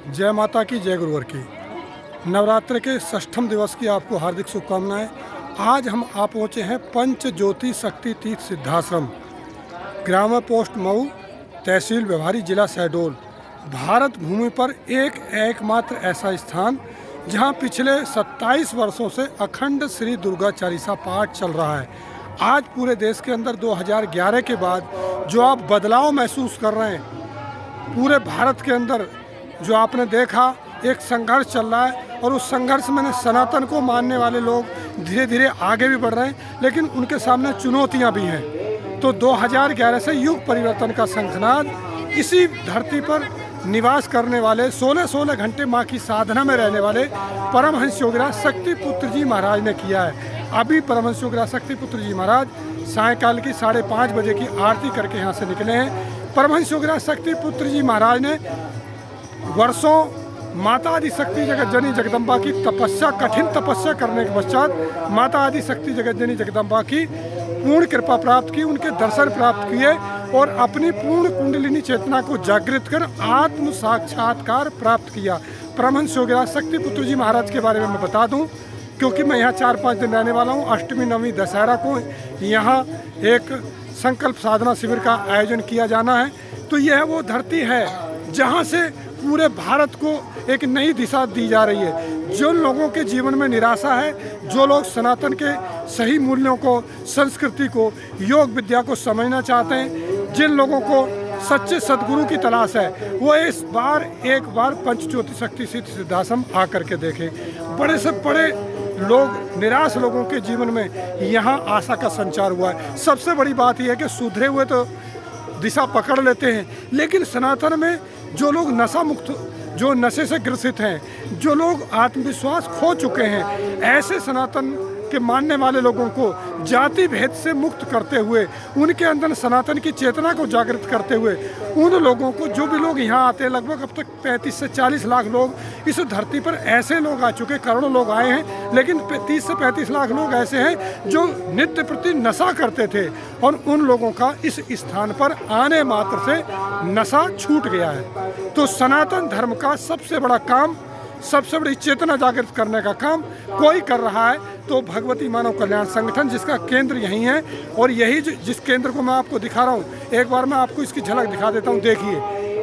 जय माता की, जय गुरुवर की। नवरात्र के षष्ठम दिवस की आपको हार्दिक शुभकामनाएं। आज हम आ पहुँचे हैं पंच ज्योति शक्ति तीर्थ सिद्धाश्रम, ग्राम पोस्ट मऊ, तहसील व्यवहारी, जिला शहडोल। भारत भूमि पर एकमात्र ऐसा स्थान जहां पिछले 27 वर्षों से अखंड श्री दुर्गा चालीसा पाठ चल रहा है। आज पूरे देश के अंदर 2011 के बाद जो आप बदलाव महसूस कर रहे हैं, पूरे भारत के अंदर जो आपने देखा एक संघर्ष चल रहा है, और उस संघर्ष में सनातन को मानने वाले लोग धीरे धीरे आगे भी बढ़ रहे हैं, लेकिन उनके सामने चुनौतियां भी हैं। तो 2011 से युग परिवर्तन का शंखनाद इसी धरती पर निवास करने वाले 16-16 घंटे माँ की साधना में रहने वाले परमहंस योगीराज शक्तिपुत्र जी महाराज ने किया है। अभी परमहंस योगीराज शक्तिपुत्र जी महाराज सायंकाल की 5:30 बजे की आरती करके यहाँ से निकले हैं। परमहंस योगीराज शक्तिपुत्र जी महाराज ने वर्षों माता आदि शक्ति जगत जननी जगदम्बा की तपस्या, कठिन तपस्या करने के पश्चात माता आदि शक्ति जगत जननी जगदम्बा की पूर्ण कृपा प्राप्त की, उनके दर्शन प्राप्त किए और अपनी पूर्ण कुंडलिनी चेतना को जागृत कर आत्म साक्षात्कार प्राप्त किया। परमहंस योगीराज शक्तिपुत्र जी महाराज के बारे में मैं बता दूं, क्योंकि मैं यहाँ 4-5 दिन रहने वाला हूँ। अष्टमी, नवमी, दशहरा को यहाँ एक संकल्प साधना शिविर का आयोजन किया जाना है। तो यह वो धरती है जहाँ से पूरे भारत को एक नई दिशा दी जा रही है। जो लोगों के जीवन में निराशा है, जो लोग सनातन के सही मूल्यों को, संस्कृति को, योग विद्या को समझना चाहते हैं, जिन लोगों को सच्चे सदगुरु की तलाश है, वो इस बार एक बार पंच ज्योति शक्ति सिद्धाश्रम आकर के देखें। बड़े से बड़े लोग, निराश लोगों के जीवन में यहाँ आशा का संचार हुआ है। सबसे बड़ी बात यह है कि सुधरे हुए तो दिशा पकड़ लेते हैं, लेकिन सनातन में जो लोग नशा मुक्त, जो नशे से ग्रसित हैं, जो लोग आत्मविश्वास खो चुके हैं, ऐसे सनातन के मानने वाले लोगों को जाति भेद से मुक्त करते हुए, उनके अंदर सनातन की चेतना को जागृत करते हुए, उन लोगों को, जो भी लोग यहाँ आते हैं, लगभग अब तक 35 से 40 लाख लोग इस धरती पर ऐसे लोग आ चुके, करोड़ों लोग आए हैं, लेकिन 30 से 35 लाख लोग ऐसे हैं जो नित्य प्रति नशा करते थे, और उन लोगों का इस स्थान पर आने मात्र से नशा छूट गया है। तो सनातन धर्म का सबसे बड़ा काम, सबसे बड़ी चेतना जागृत करने का काम कोई कर रहा है तो भगवती मानव कल्याण संगठन, जिसका केंद्र यही है। और यही जिस केंद्र को मैं आपको दिखा रहा हूँ, एक बार मैं आपको इसकी झलक दिखा देता हूँ। देखिए,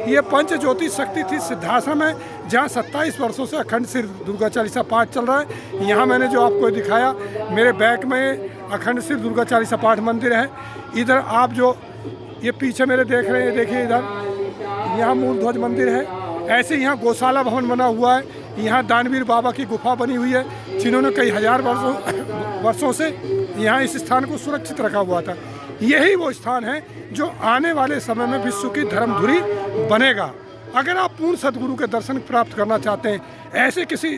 ये पंच ज्योति शक्ति तीर्थ सिद्धाश्रम है, जहाँ 27 वर्षों से अखंड श्री दुर्गा चालीसा पाठ चल रहा है। यहाँ मैंने जो आपको दिखाया, मेरे बैक में अखंड श्री दुर्गा चालीसा पाठ मंदिर है। इधर आप जो ये पीछे मेरे देख रहे हैं, देखिए इधर यहाँ मूल ध्वज मंदिर है। ऐसे यहाँ गौशाला भवन बना हुआ है। यहाँ दानवीर बाबा की गुफा बनी हुई है, जिन्होंने कई हजार वर्षों से यहाँ इस स्थान को सुरक्षित रखा हुआ था। यही वो स्थान है जो आने वाले समय में विश्व की धर्मधुरी बनेगा। अगर आप पूर्ण सदगुरु के दर्शन प्राप्त करना चाहते हैं, ऐसे किसी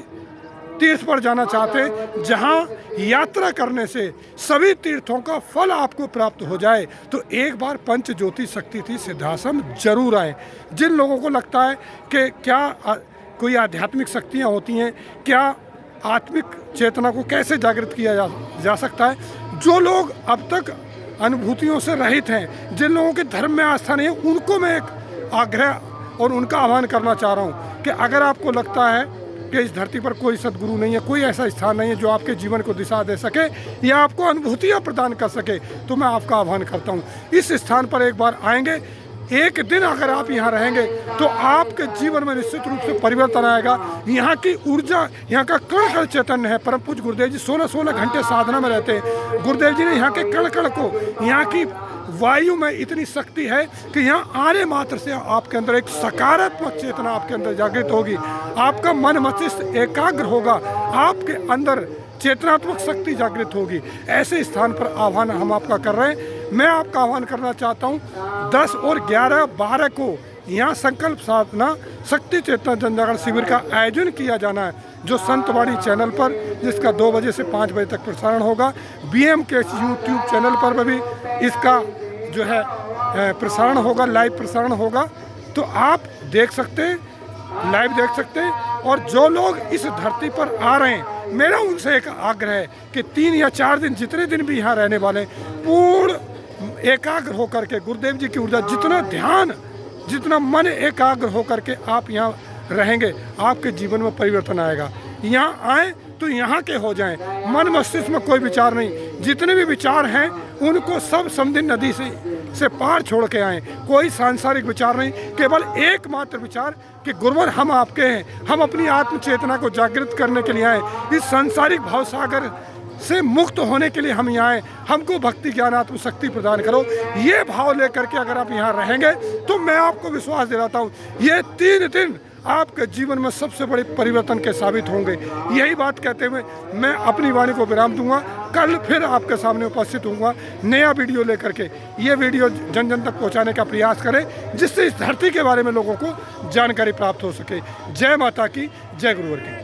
तीर्थ पर जाना चाहते हैं जहां यात्रा करने से सभी तीर्थों का फल आपको प्राप्त हो जाए, तो एक बार पंच ज्योति शक्ति तीर्थ सिद्धाश्रम जरूर आए। जिन लोगों को लगता है कि क्या कोई आध्यात्मिक शक्तियां होती हैं, क्या आत्मिक चेतना को कैसे जागृत किया जा सकता है, जो लोग अब तक अनुभूतियों से रहित हैं, जिन लोगों के धर्म में आस्था नहीं है, उनको मैं एक आग्रह और उनका आह्वान करना चाह रहा हूँ कि अगर आपको लगता है कि इस धरती पर कोई सदगुरु नहीं है, कोई ऐसा स्थान नहीं है जो आपके जीवन को दिशा दे सके या आपको अनुभूतियाँ प्रदान कर सके, तो मैं आपका आह्वान करता हूँ, इस स्थान पर एक बार आएंगे। एक दिन अगर आप यहाँ रहेंगे तो आपके जीवन में निश्चित रूप से परिवर्तन आएगा। यहाँ की ऊर्जा, यहाँ का कण कण चैतन्य है। परम पूज्य गुरुदेव जी 16-16 घंटे साधना में रहते हैं। गुरुदेव जी ने यहाँ के कण कण को, यहाँ की वायु में इतनी शक्ति है कि यहाँ आने मात्र से आपके अंदर एक सकारात्मक चेतना आपके अंदर जागृत होगी, आपका मन मस्तिष्क एकाग्र होगा, आपके अंदर चेतनात्मक शक्ति जागृत होगी। ऐसे स्थान पर आह्वान हम आपका कर रहे हैं। मैं आपका आह्वान करना चाहता हूँ, 10 और 11-12 को यहाँ संकल्प साधना शक्ति चेतना जनजागरण शिविर का आयोजन किया जाना है, जो संतवाणी चैनल पर, जिसका 2 बजे से 5 बजे तक प्रसारण होगा। BM के यूट्यूब चैनल पर भी इसका जो है प्रसारण होगा, लाइव प्रसारण होगा। तो आप देख सकते हैं, लाइव देख सकते हैं। और जो लोग इस धरती पर आ रहे हैं, मेरा उनसे एक आग्रह है कि 3 या 4 दिन, जितने दिन भी यहाँ रहने वाले, पूर्ण एकाग्र होकर के गुरुदेव जी की ऊर्जा, जितना ध्यान, जितना मन एकाग्र होकर के आप यहाँ रहेंगे आपके जीवन में परिवर्तन आएगा। यहाँ आए तो यहाँ के हो जाएं, मन मस्तिष्क में कोई विचार नहीं, जितने भी विचार हैं उनको सब समझी नदी से पार छोड़ के आएँ। कोई सांसारिक विचार नहीं, केवल एकमात्र विचार कि गुरुवर हम आपके हैं, हम अपनी आत्म चेतना को जागृत करने के लिए आए, इस सांसारिक भाव सागर से मुक्त होने के लिए हम यहाँ आए, हमको भक्ति ज्ञान आत्म शक्ति प्रदान करो। ये भाव लेकर के अगर आप यहाँ रहेंगे तो मैं आपको विश्वास दिलाता हूँ ये 3 दिन आपके जीवन में सबसे बड़े परिवर्तन के साबित होंगे। यही बात कहते हुए मैं अपनी वाणी को विराम दूंगा। कल फिर आपके सामने उपस्थित होऊंगा नया वीडियो लेकर के। ये वीडियो जन जन तक पहुंचाने का प्रयास करें जिससे इस धरती के बारे में लोगों को जानकारी प्राप्त हो सके। जय माता की, जय गुरुवर की।